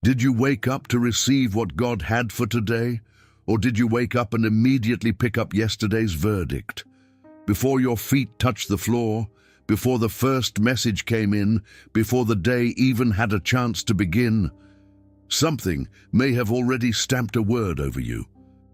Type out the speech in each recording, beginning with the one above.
Did you wake up to receive what God had for today? Or did you wake up and immediately pick up yesterday's verdict? Before your feet touched the floor, before the first message came in, before the day even had a chance to begin, something may have already stamped a word over you.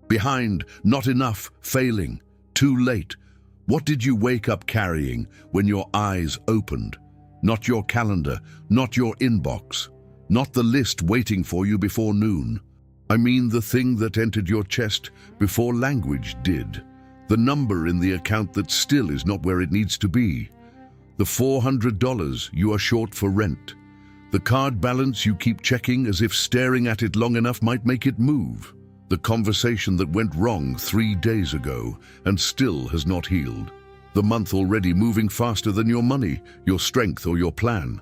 Behind, not enough, failing, too late. What did you wake up carrying when your eyes opened? Not your calendar, not your inbox, not the list waiting for you before noon. I mean the thing that entered your chest before language did. The number in the account that still is not where it needs to be. The $400 you are short for rent. The card balance you keep checking as if staring at it long enough might make it move. The conversation that went wrong 3 days ago and still has not healed. The month already moving faster than your money, your strength or your plan.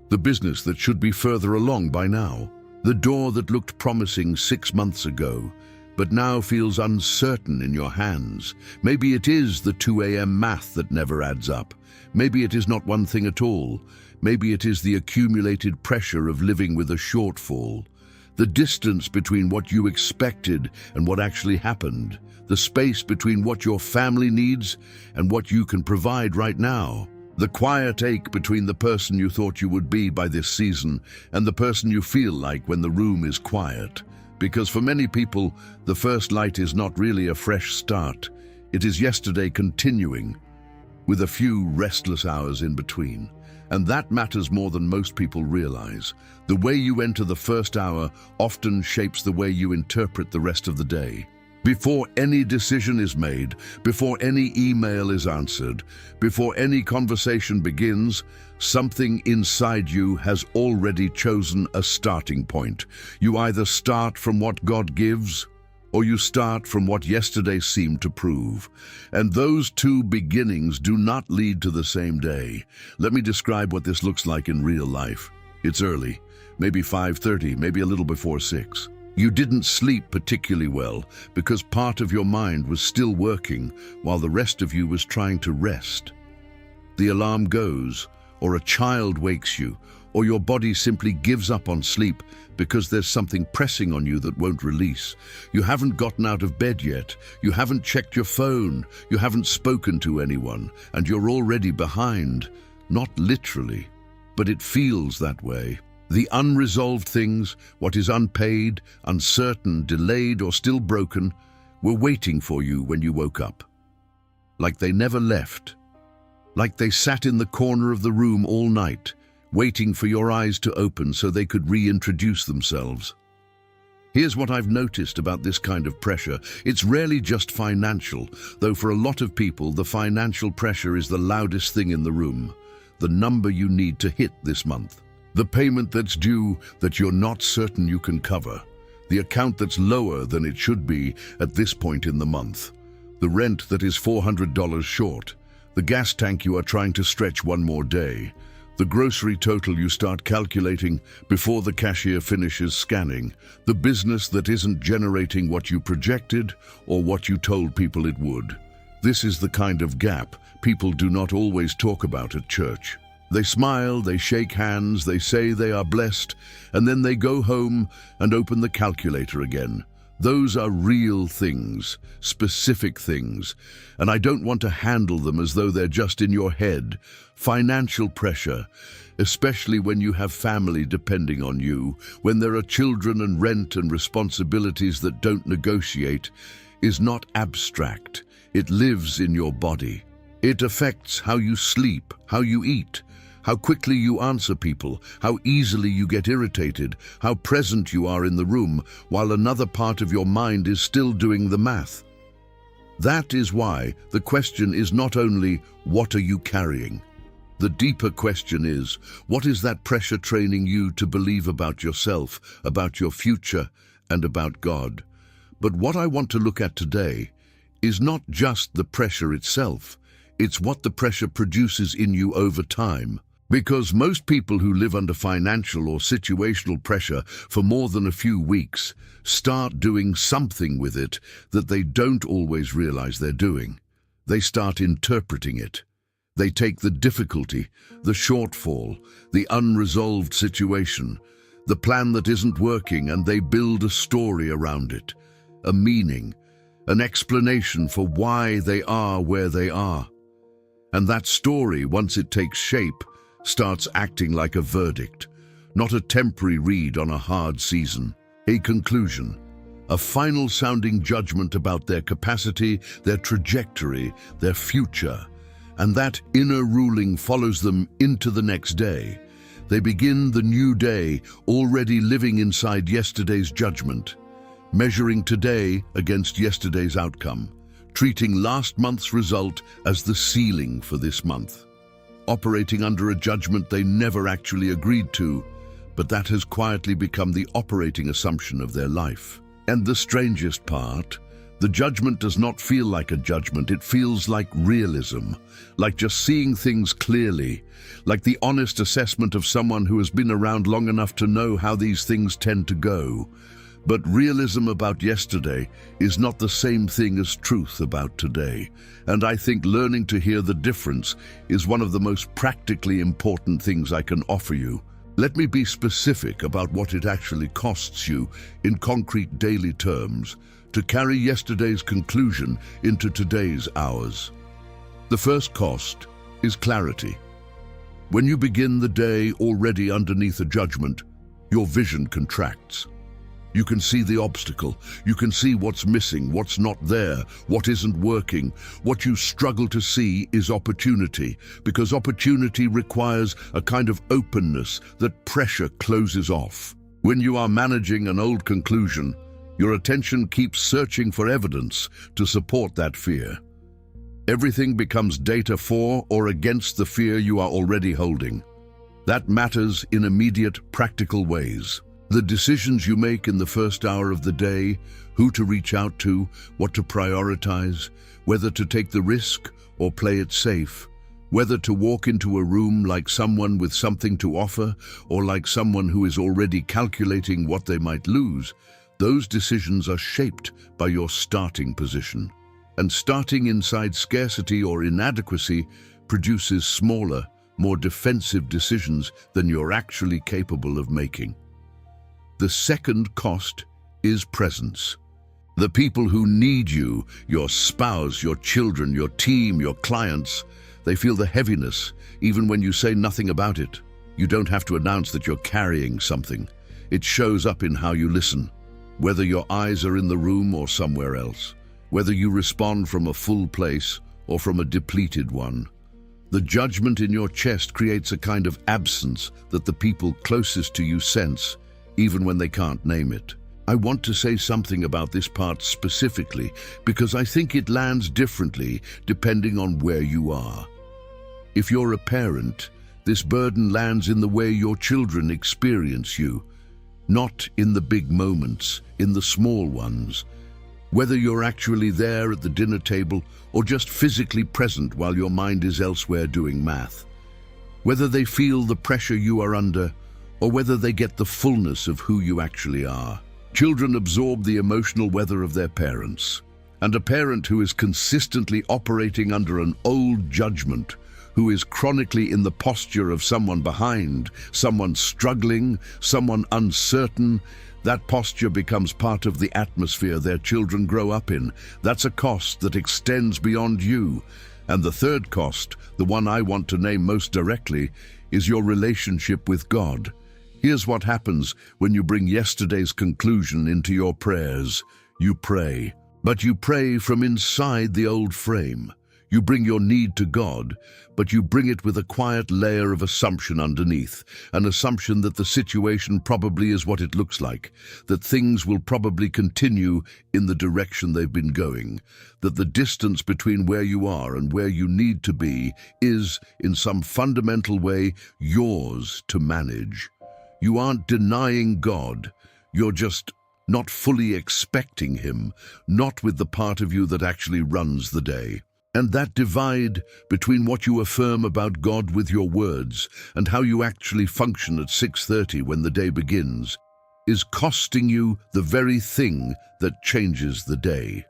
The business that should be further along by now. The door that looked promising 6 months ago, but now feels uncertain in your hands. Maybe it is the 2 a.m. math that never adds up. Maybe it is not one thing at all. Maybe it is the accumulated pressure of living with a shortfall. The distance between what you expected and what actually happened. The space between what your family needs and what you can provide right now. The quiet ache between the person you thought you would be by this season and the person you feel like when the room is quiet. Because for many people, the first light is not really a fresh start. It is yesterday continuing, with a few restless hours in between. And that matters more than most people realize. The way you enter the first hour often shapes the way you interpret the rest of the day. Before any decision is made, before any email is answered, before any conversation begins, something inside you has already chosen a starting point. You either start from what God gives, or you start from what yesterday seemed to prove. And those two beginnings do not lead to the same day. Let me describe what this looks like in real life. It's early, maybe 5:30, maybe a little before 6. You didn't sleep particularly well because part of your mind was still working while the rest of you was trying to rest. The alarm goes, or a child wakes you, or your body simply gives up on sleep because there's something pressing on you that won't release. You haven't gotten out of bed yet, you haven't checked your phone, you haven't spoken to anyone, and you're already behind. Not literally, but it feels that way. The unresolved things, what is unpaid, uncertain, delayed, or still broken, were waiting for you when you woke up. Like they never left. Like they sat in the corner of the room all night, waiting for your eyes to open so they could reintroduce themselves. Here's what I've noticed about this kind of pressure. It's rarely just financial, though for a lot of people, the financial pressure is the loudest thing in the room. The number you need to hit this month. The payment that's due that you're not certain you can cover. The account that's lower than it should be at this point in the month. The rent that is $400 short. The gas tank you are trying to stretch one more day. The grocery total you start calculating before the cashier finishes scanning. The business that isn't generating what you projected or what you told people it would. This is the kind of gap people do not always talk about at church. They smile, they shake hands, they say they are blessed, and then they go home and open the calculator again. Those are real things, specific things, and I don't want to handle them as though they're just in your head. Financial pressure, especially when you have family depending on you, when there are children and rent and responsibilities that don't negotiate, is not abstract. It lives in your body. It affects how you sleep, how you eat, how quickly you answer people, how easily you get irritated, how present you are in the room, while another part of your mind is still doing the math. That is why the question is not only, what are you carrying? The deeper question is, what is that pressure training you to believe about yourself, about your future, and about God? But what I want to look at today is not just the pressure itself, it's what the pressure produces in you over time. Because most people who live under financial or situational pressure for more than a few weeks start doing something with it that they don't always realize they're doing. They start interpreting it. They take the difficulty, the shortfall, the unresolved situation, the plan that isn't working, and they build a story around it, a meaning, an explanation for why they are where they are. And that story, once it takes shape, starts acting like a verdict, not a temporary read on a hard season. A conclusion, a final sounding judgment about their capacity, their trajectory, their future. And that inner ruling follows them into the next day. They begin the new day already living inside yesterday's judgment, measuring today against yesterday's outcome, treating last month's result as the ceiling for this month, operating under a judgment they never actually agreed to, but that has quietly become the operating assumption of their life. And the strangest part, the judgment does not feel like a judgment, it feels like realism, like just seeing things clearly, like the honest assessment of someone who has been around long enough to know how these things tend to go. But realism about yesterday is not the same thing as truth about today, and I think learning to hear the difference is one of the most practically important things I can offer you. Let me be specific about what it actually costs you in concrete daily terms to carry yesterday's conclusion into today's hours. The first cost is clarity. When you begin the day already underneath a judgment, your vision contracts. You can see the obstacle. You can see what's missing, what's not there, what isn't working. What you struggle to see is opportunity, because opportunity requires a kind of openness that pressure closes off. When you are managing an old conclusion, your attention keeps searching for evidence to support that fear. Everything becomes data for or against the fear you are already holding. That matters in immediate, practical ways. The decisions you make in the first hour of the day, who to reach out to, what to prioritize, whether to take the risk or play it safe, whether to walk into a room like someone with something to offer or like someone who is already calculating what they might lose, those decisions are shaped by your starting position. And starting inside scarcity or inadequacy produces smaller, more defensive decisions than you're actually capable of making. The second cost is presence. The people who need you, your spouse, your children, your team, your clients, they feel the heaviness even when you say nothing about it. You don't have to announce that you're carrying something. It shows up in how you listen, whether your eyes are in the room or somewhere else, whether you respond from a full place or from a depleted one. The judgment in your chest creates a kind of absence that the people closest to you sense, even when they can't name it. I want to say something about this part specifically because I think it lands differently depending on where you are. If you're a parent, this burden lands in the way your children experience you, not in the big moments, in the small ones. Whether you're actually there at the dinner table or just physically present while your mind is elsewhere doing math. Whether they feel the pressure you are under or whether they get the fullness of who you actually are. Children absorb the emotional weather of their parents, and a parent who is consistently operating under an old judgment, who is chronically in the posture of someone behind, someone struggling, someone uncertain, that posture becomes part of the atmosphere their children grow up in. That's a cost that extends beyond you. And the third cost, the one I want to name most directly, is your relationship with God. Here's what happens when you bring yesterday's conclusion into your prayers. You pray, but you pray from inside the old frame. You bring your need to God, but you bring it with a quiet layer of assumption underneath, an assumption that the situation probably is what it looks like, that things will probably continue in the direction they've been going, that the distance between where you are and where you need to be is, in some fundamental way, yours to manage. You aren't denying God, you're just not fully expecting Him, not with the part of you that actually runs the day. And that divide between what you affirm about God with your words and how you actually function at 6:30 when the day begins is costing you the very thing that changes the day,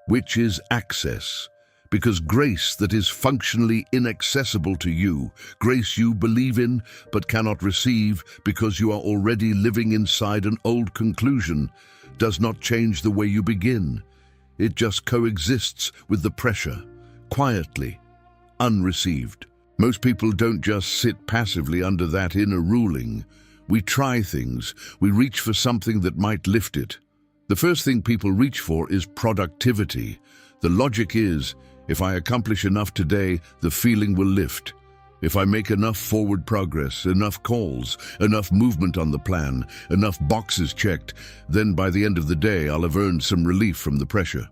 which is access. Because grace that is functionally inaccessible to you, grace you believe in but cannot receive because you are already living inside an old conclusion, does not change the way you begin. It just coexists with the pressure, quietly, unreceived. Most people don't just sit passively under that inner ruling. We try things, we reach for something that might lift it. The first thing people reach for is productivity. The logic is, if I accomplish enough today, the feeling will lift. If I make enough forward progress, enough calls, enough movement on the plan, enough boxes checked, then by the end of the day I'll have earned some relief from the pressure.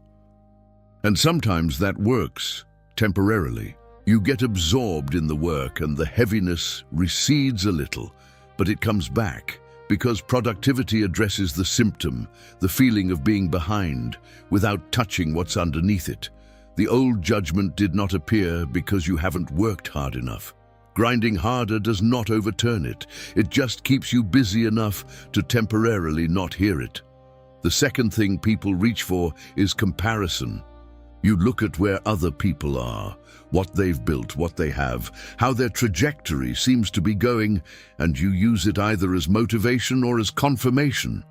And sometimes that works, temporarily. You get absorbed in the work and the heaviness recedes a little, but it comes back because productivity addresses the symptom, the feeling of being behind, without touching what's underneath it. The old judgment did not appear because you haven't worked hard enough. Grinding harder does not overturn it. It just keeps you busy enough to temporarily not hear it. The second thing people reach for is comparison. You look at where other people are, what they've built, what they have, how their trajectory seems to be going, and you use it either as motivation or as confirmation.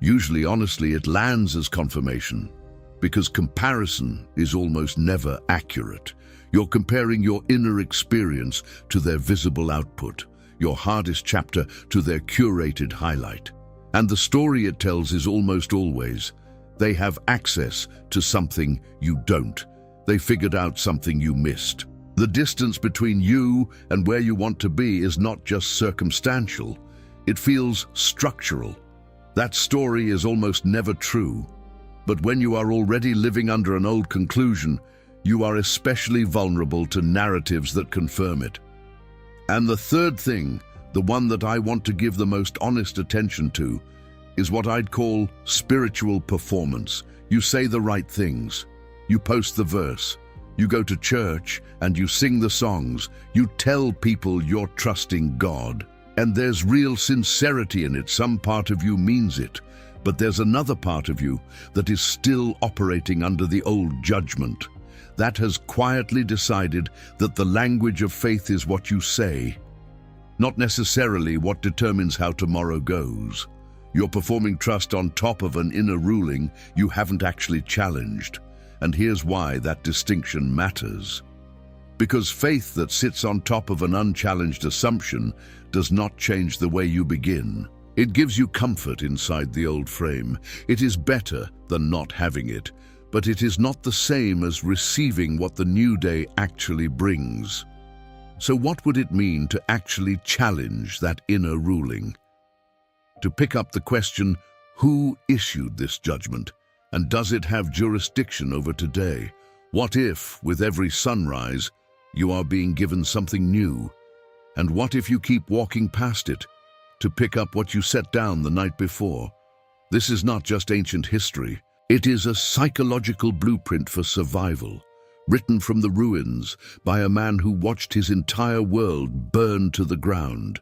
Usually, honestly, it lands as confirmation, because comparison is almost never accurate. You're comparing your inner experience to their visible output, your hardest chapter to their curated highlight. And the story it tells is almost always, they have access to something you don't. They figured out something you missed. The distance between you and where you want to be is not just circumstantial. It feels structural. That story is almost never true. But when you are already living under an old conclusion, you are especially vulnerable to narratives that confirm it. And the third thing, the one that I want to give the most honest attention to, is what I'd call spiritual performance. You say the right things. You post the verse. You go to church and you sing the songs. You tell people you're trusting God. And there's real sincerity in it. Some part of you means it. But there's another part of you that is still operating under the old judgment. That has quietly decided that the language of faith is what you say, not necessarily what determines how tomorrow goes. You're performing trust on top of an inner ruling you haven't actually challenged. And here's why that distinction matters. Because faith that sits on top of an unchallenged assumption does not change the way you begin. It gives you comfort inside the old frame. It is better than not having it, but it is not the same as receiving what the new day actually brings. So what would it mean to actually challenge that inner ruling? To pick up the question, who issued this judgment? And does it have jurisdiction over today? What if, with every sunrise, you are being given something new? And what if you keep walking past it to pick up what you set down the night before? This is not just ancient history. It is a psychological blueprint for survival, written from the ruins by a man who watched his entire world burn to the ground.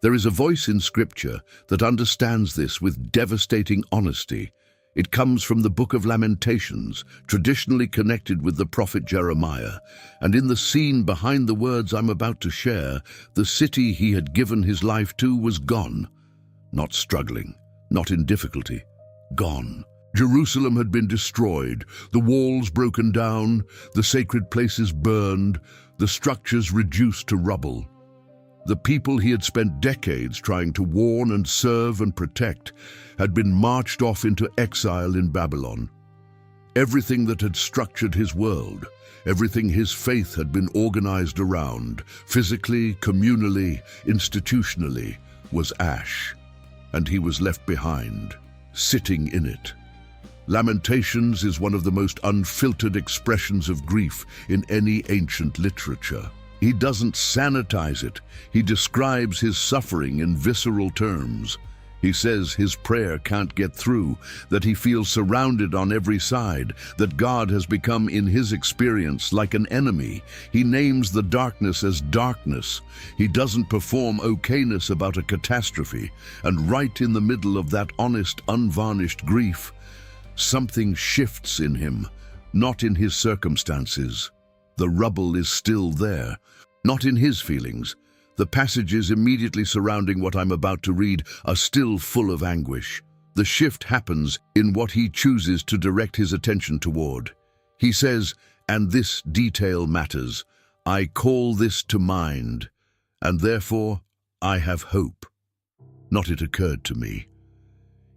There is a voice in Scripture that understands this with devastating honesty. It comes from the Book of Lamentations, traditionally connected with the prophet Jeremiah, and in the scene behind the words I'm about to share, the city he had given his life to was gone. Not struggling, not in difficulty, gone. Jerusalem had been destroyed, the walls broken down, the sacred places burned, the structures reduced to rubble. The people he had spent decades trying to warn and serve and protect had been marched off into exile in Babylon. Everything that had structured his world, everything his faith had been organized around, physically, communally, institutionally, was ash, and he was left behind, sitting in it. Lamentations is one of the most unfiltered expressions of grief in any ancient literature. He doesn't sanitize it. He describes his suffering in visceral terms. He says his prayer can't get through, that he feels surrounded on every side, that God has become, in his experience, like an enemy. He names the darkness as darkness. He doesn't perform okayness about a catastrophe. And right in the middle of that honest, unvarnished grief, something shifts in him. not in his circumstances. The rubble is still there, not in his feelings. The passages immediately surrounding what I'm about to read are still full of anguish. The shift happens in what he chooses to direct his attention toward. He says, "And this detail matters. I call this to mind, and therefore I have hope." Not it occurred to me.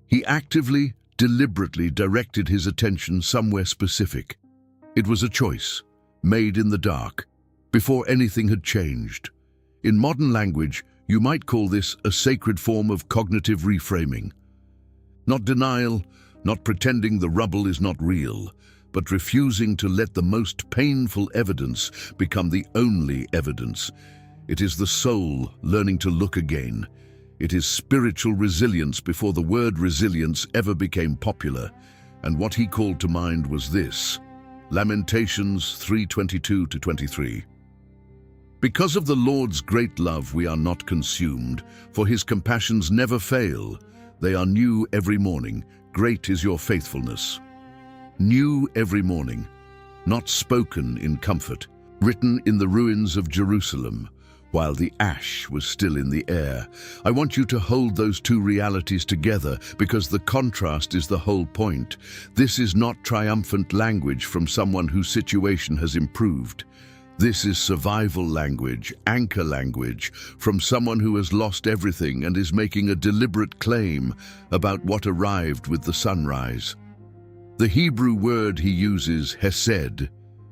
He actively, deliberately directed his attention somewhere specific. It was a choice, made in the dark, before anything had changed. In modern language, you might call this a sacred form of cognitive reframing. Not denial, not pretending the rubble is not real, but refusing to let the most painful evidence become the only evidence. It is the soul learning to look again. It is spiritual resilience before the word resilience ever became popular. And what he called to mind was this: Lamentations 3:22-23. Because of the Lord's great love we are not consumed, for his compassions never fail. They are new every morning. Great is your faithfulness. New every morning, not spoken in comfort, written in the ruins of Jerusalem, while the ash was still in the air. I want you to hold those two realities together because the contrast is the whole point. This is not triumphant language from someone whose situation has improved. This is survival language, anchor language, from someone who has lost everything and is making a deliberate claim about what arrived with the sunrise. The Hebrew word he uses, hesed,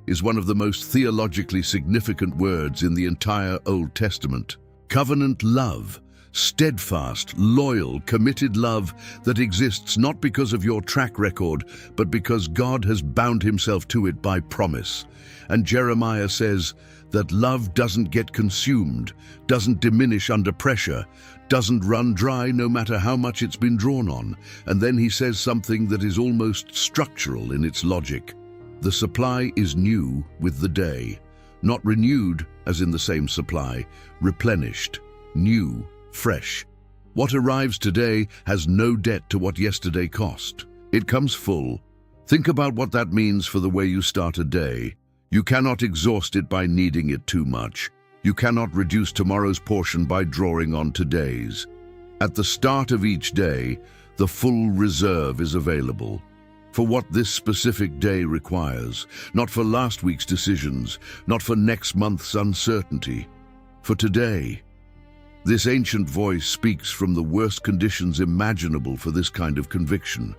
is one of the most theologically significant words in the entire Old Testament. Covenant love, steadfast, loyal, committed love that exists not because of your track record, but because God has bound himself to it by promise. And Jeremiah says that love doesn't get consumed, doesn't diminish under pressure, doesn't run dry no matter how much it's been drawn on. And then he says something that is almost structural in its logic. The supply is new with the day, not renewed as in the same supply, replenished, new, fresh. What arrives today has no debt to what yesterday cost. It comes full. Think about what that means for the way you start a day. You cannot exhaust it by needing it too much. You cannot reduce tomorrow's portion by drawing on today's. At the start of each day, the full reserve is available for what this specific day requires, not for last week's decisions, not for next month's uncertainty, for today. This ancient voice speaks from the worst conditions imaginable for this kind of conviction.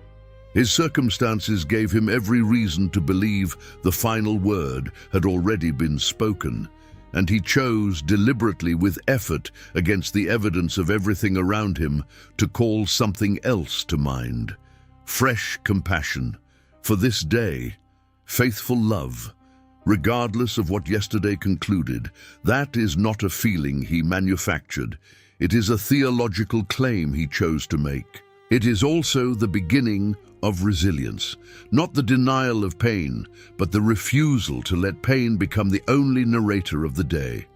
His circumstances gave him every reason to believe the final word had already been spoken, and he chose deliberately with effort against the evidence of everything around him to call something else to mind. Fresh compassion for this day, faithful love, regardless of what yesterday concluded. That is not a feeling he manufactured. It is a theological claim he chose to make. It is also the beginning of resilience, not the denial of pain, but the refusal to let pain become the only narrator of the day.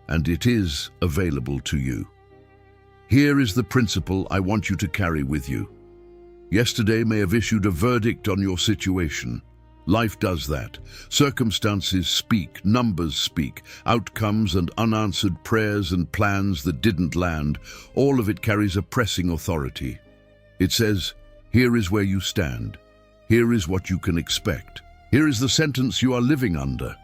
And it is available to you. Here is the principle I want you to carry with you. Yesterday may have issued a verdict on your situation. Life does that. Circumstances speak, numbers speak, outcomes and unanswered prayers and plans that didn't land. All of it carries a pressing authority. It says, here is where you stand. Here is what you can expect. Here is the sentence you are living under.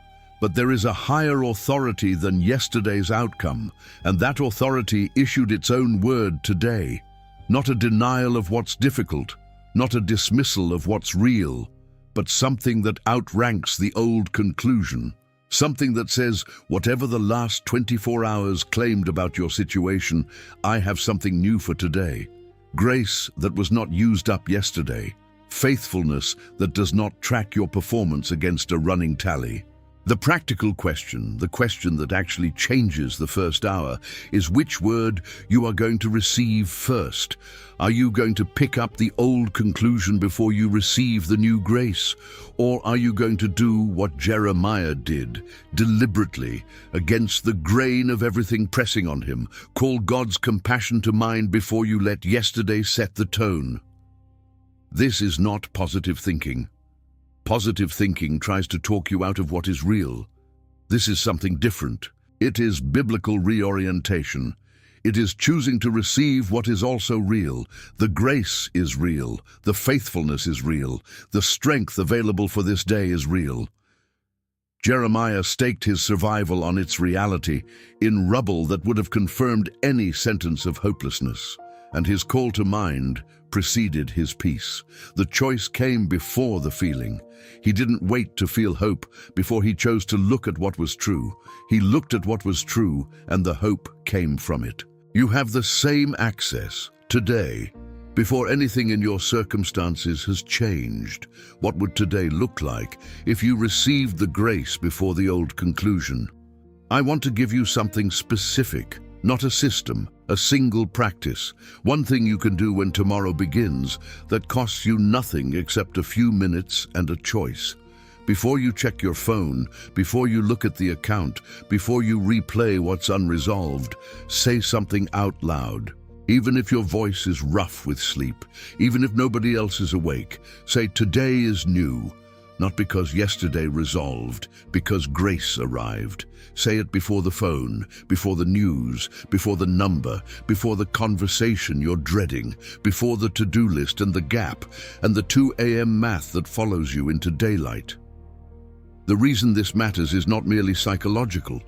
But there is a higher authority than yesterday's outcome, and that authority issued its own word today. Not a denial of what's difficult, not a dismissal of what's real, but something that outranks the old conclusion. Something that says, whatever the last 24 hours claimed about your situation, I have something new for today. Grace that was not used up yesterday. Faithfulness that does not track your performance against a running tally. The practical question, the question that actually changes the first hour, is which word you are going to receive first. Are you going to pick up the old conclusion before you receive the new grace? Or are you going to do what Jeremiah did, deliberately, against the grain of everything pressing on him, call God's compassion to mind before you let yesterday set the tone? This is not positive thinking. Positive thinking tries to talk you out of what is real. This is something different. It is biblical reorientation. It is choosing to receive what is also real. The grace is real. The faithfulness is real. The strength available for this day is real. Jeremiah staked his survival on its reality, in rubble that would have confirmed any sentence of hopelessness, and his call to mind preceded his peace. The choice came before the feeling. He didn't wait to feel hope before he chose to look at what was true. He looked at what was true, and the hope came from it. You have the same access today. Before anything in your circumstances has changed, what would today look like if you received the grace before the old conclusion? I want to give you something specific, not a system, a single practice, one thing you can do when tomorrow begins that costs you nothing except a few minutes and a choice. Before you check your phone, before you look at the account, before you replay what's unresolved, say something out loud. Even if your voice is rough with sleep, even if nobody else is awake, say, "Today is new," not because yesterday resolved, because grace arrived. Say it before the phone, before the news, before the number, before the conversation you're dreading, before the to-do list and the gap, and the 2 a.m. math that follows you into daylight. The reason this matters is not merely psychological.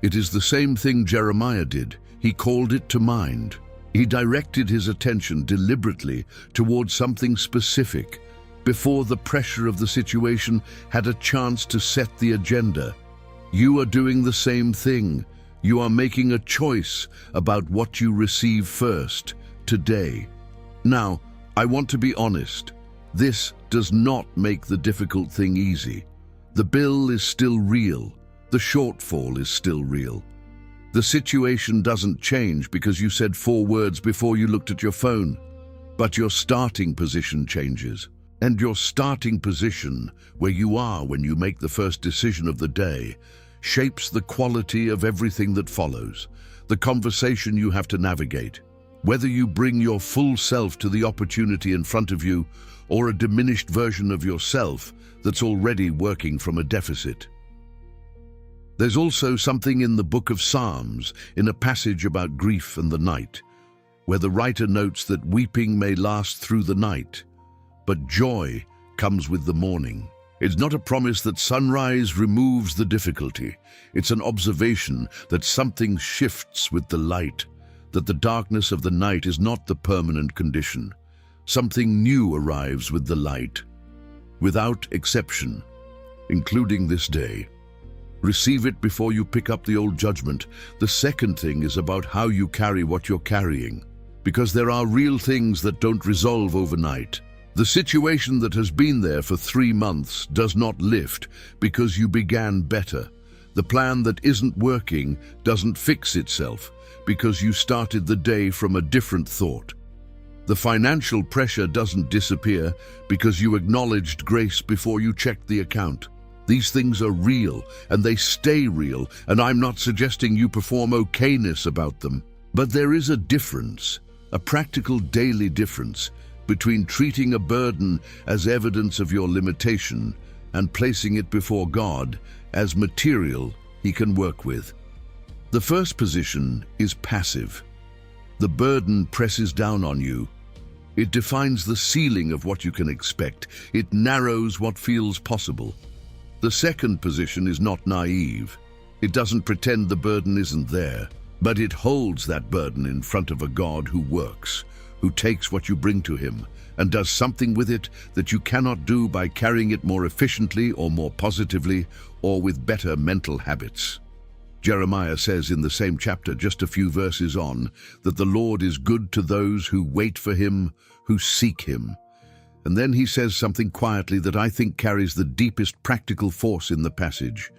It is the same thing Jeremiah did. He called it to mind. He directed his attention deliberately towards something specific before the pressure of the situation had a chance to set the agenda. You are doing the same thing. You are making a choice about what you receive first, today. Now, I want to be honest. This does not make the difficult thing easy. The bill is still real. The shortfall is still real. The situation doesn't change because you said 4 words before you looked at your phone, but your starting position changes. And your starting position, where you are when you make the first decision of the day, shapes the quality of everything that follows, the conversation you have to navigate. Whether you bring your full self to the opportunity in front of you or a diminished version of yourself that's already working from a deficit. There's also something in the book of Psalms, in a passage about grief and the night, where the writer notes that weeping may last through the night, but joy comes with the morning. It's not a promise that sunrise removes the difficulty. It's an observation that something shifts with the light, that the darkness of the night is not the permanent condition. Something new arrives with the light, without exception, including this day. Receive it before you pick up the old judgment. The second thing is about how you carry what you're carrying, because there are real things that don't resolve overnight. The situation that has been there for 3 months does not lift because you began better. The plan that isn't working doesn't fix itself because you started the day from a different thought. The financial pressure doesn't disappear because you acknowledged grace before you checked the account. These things are real, and they stay real, and I'm not suggesting you perform okayness about them. But there is a difference, a practical daily difference, between treating a burden as evidence of your limitation and placing it before God as material He can work with. The first position is passive. The burden presses down on you. It defines the ceiling of what you can expect. It narrows what feels possible. The second position is not naive. It doesn't pretend the burden isn't there, but it holds that burden in front of a God who works, who takes what you bring to Him and does something with it that you cannot do by carrying it more efficiently or more positively or with better mental habits. Jeremiah says in the same chapter, just a few verses on, that the Lord is good to those who wait for Him, who seek Him. And then he says something quietly that I think carries the deepest practical force in the passage.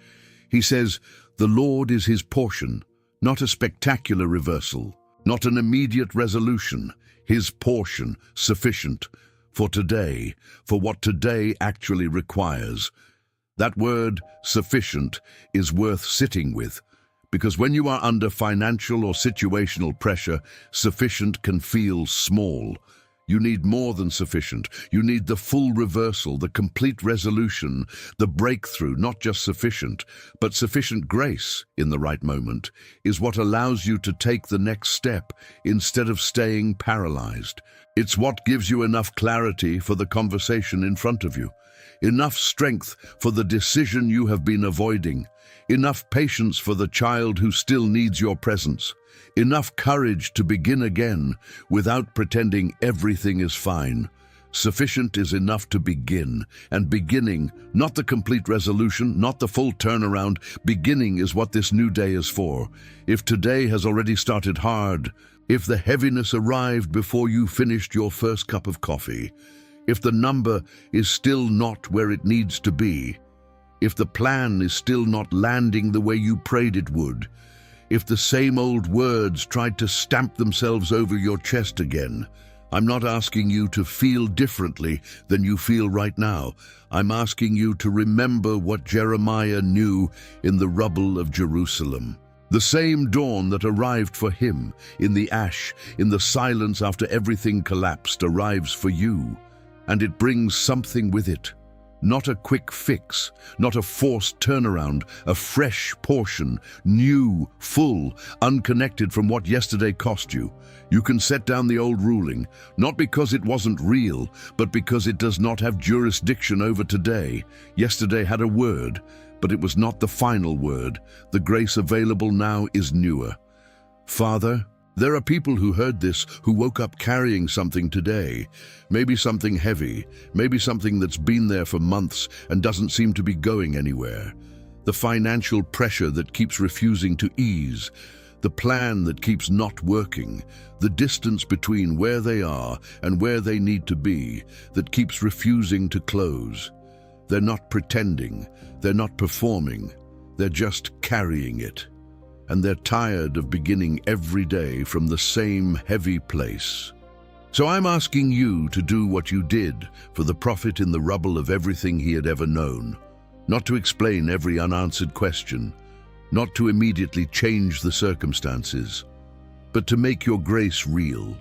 He says, the Lord is His portion, not a spectacular reversal, not an immediate resolution. His portion, sufficient for today, for what today actually requires. That word, sufficient, is worth sitting with, because when you are under financial or situational pressure, sufficient can feel small. You need more than sufficient. You need the full reversal, the complete resolution, the breakthrough. Not just sufficient, but sufficient grace in the right moment is what allows you to take the next step instead of staying paralyzed. It's what gives you enough clarity for the conversation in front of you, enough strength for the decision you have been avoiding, enough patience for the child who still needs your presence, enough courage to begin again without pretending everything is fine. Sufficient is enough to begin, and beginning, not the complete resolution, not the full turnaround, beginning is what this new day is for. If today has already started hard, if the heaviness arrived before you finished your first cup of coffee, if the number is still not where it needs to be, if the plan is still not landing the way you prayed it would, if the same old words tried to stamp themselves over your chest again, I'm not asking you to feel differently than you feel right now. I'm asking you to remember what Jeremiah knew in the rubble of Jerusalem. The same dawn that arrived for him in the ash, in the silence after everything collapsed, arrives for you, and it brings something with it. Not a quick fix, not a forced turnaround, a fresh portion, new, full, unconnected from what yesterday cost you. You can set down the old ruling, not because it wasn't real, but because it does not have jurisdiction over today. Yesterday had a word, but it was not the final word. The grace available now is newer. Father, there are people who heard this, who woke up carrying something today. Maybe something heavy, maybe something that's been there for months and doesn't seem to be going anywhere. The financial pressure that keeps refusing to ease, the plan that keeps not working, the distance between where they are and where they need to be that keeps refusing to close. They're not pretending, they're not performing, they're just carrying it. And they're tired of beginning every day from the same heavy place. So I'm asking you to do what you did for the prophet in the rubble of everything he had ever known. Not to explain every unanswered question, not to immediately change the circumstances, but to make your grace real.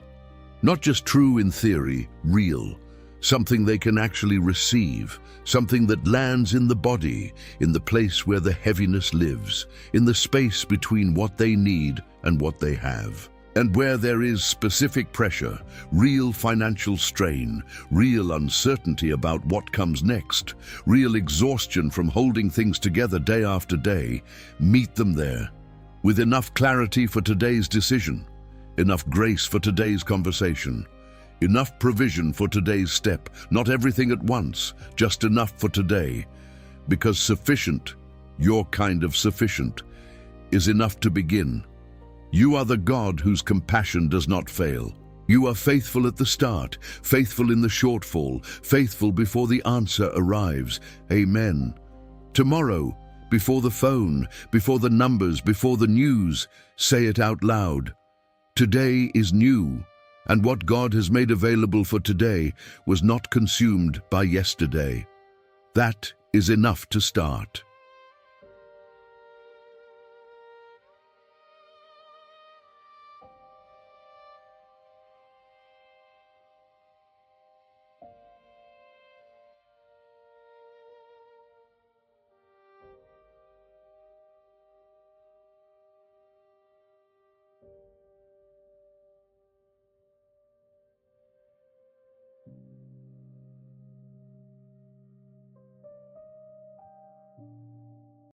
Not just true in theory, real. Something they can actually receive, something that lands in the body, in the place where the heaviness lives, in the space between what they need and what they have. And where there is specific pressure, real financial strain, real uncertainty about what comes next, real exhaustion from holding things together day after day, meet them there, with enough clarity for today's decision, enough grace for today's conversation, enough provision for today's step, not everything at once, just enough for today. Because sufficient, your kind of sufficient, is enough to begin. You are the God whose compassion does not fail. You are faithful at the start, faithful in the shortfall, faithful before the answer arrives. Amen. Tomorrow, before the phone, before the numbers, before the news, say it out loud. Today is new. And what God has made available for today was not consumed by yesterday. That is enough to start.